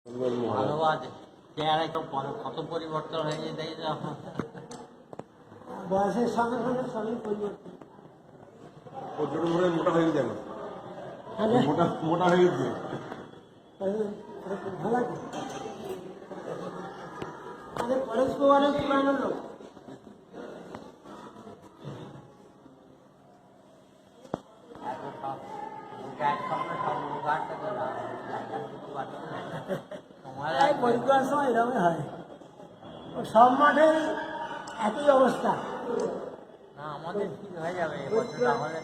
ভালোবাসে চেহারা কত পরিবর্তন হয়ে যায় বয়সের সঙ্গে সঙ্গে সবই পরিবর্তন। প্রচুর করে মোটা হয়ে গেছে মোটা হয়ে গেছে। ভালো আছে আমাদের পরেশ অনেক পুরানো লোক। পরীক্ষার সময় এরকমই হয়, সব মাঠে একই অবস্থা। না আমাদের ঠিক হয়ে যাবে আমাদের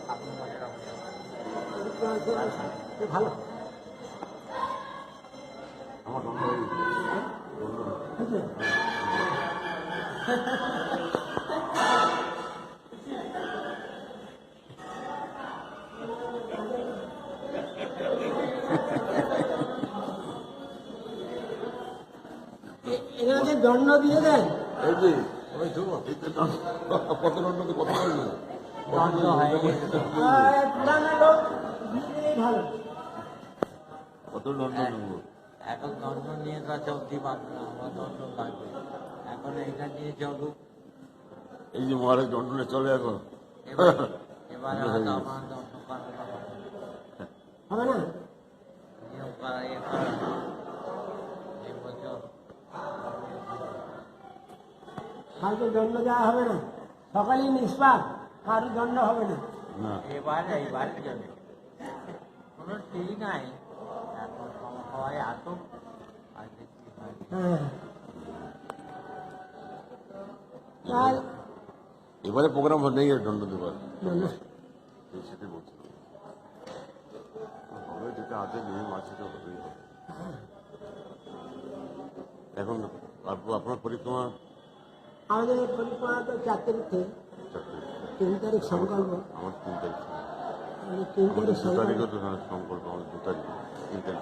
ভালো। আমার এখানে দণ্ড দিয়ে দেন কত দণ্ডকে কত পুরানো লোক ভালো। কত দণ্ড এখন দণ্ড নিয়ে তো চলতে পারবে না, আমার দণ্ড লাগবে এখন এইটা নিয়ে চলুক। এই যে মহারাজ দণ্ডনে চলে এখন এবারে হয়তো আমার দণ্ড করানো হবে না, নিয়ম করা ইয়ে করা এই বছর কালকে দণ্ড দেওয়া হবে না, সকালেই নিষ্পাপ, কারো দণ্ড হবে না। এবারে যাবে কোনো ঠিক নাই, এখন সবাই আসুক আর দেখি আর এবারে প্রোগ্রাম নেই দণ্ড দেবার, সেটাই বলছিলাম। হবে যেটা আছে নিয়ম আছে তো হবেই। এখন আপনার পরিক্রমা আমাদের পরিক্রমা তো 4 তারিখ থেকে, 3 তারিখ সংকল্প। আমার 3 তারিখ, 3 তারিখ 2 তারিখও তো সংকল্প, আমার 2 তারিখ 3 তারিখ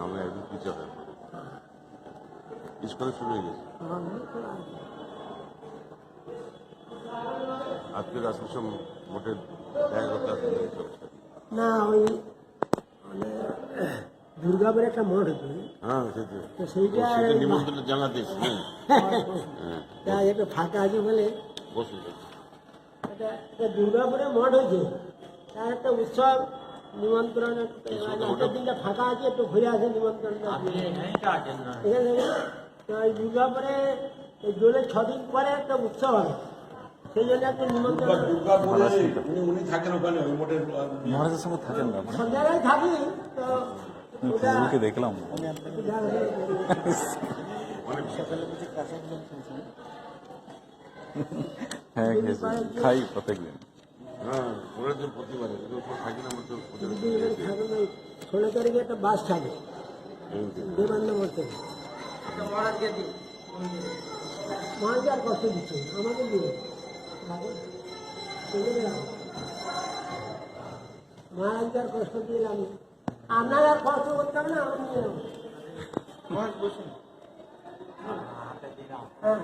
আমরা একদিন পিছিয়ে থাকবো। স্কুলে শুরু হয়ে গেছে আজকে রাষ্ট্র মোটে দেখা করতে আসবে না, ওই মানে দুর্গাপুরে একটা মঠ হতো, হ্যাঁ তো সেইটা নিমন্ত্রণ জানাতে একটু ফাঁকা আছে বলে বসে একটা দুর্গাপুরে মঠ হয়েছে, তার একটা উৎসব নিমন্ত্রণ, একটা দিনটা ফাঁকা আছে, একটু ঘুরে আসে নিমন্ত্রণ। এখানে তো ওই দুর্গাপুরে দোলে 6 দিন পরে একটা উৎসব হয়, সেই জন্য একটা নিমন্ত্রণ। উনি থাকেন ওখানে মহারাজের সঙ্গে থাকেন না, সন্ধ্যাবেলায় থাকি তো ফেসবুকে দেখলাম। হ্যাঁ খাই প্রত্যেকদিন। হ্যাঁ প্রতিবারে থাকি না, 16 তারিখে একটা বাস থাকে বিমানবন্দর থেকে। মহারাজ আর কষ্ট দিচ্ছে আমাকে দিবে, মহারাজ আর কষ্ট দিলাম, আপনার আর কষ্ট করতে হবে না, আমার নিয়ে যাবো। হ্যাঁ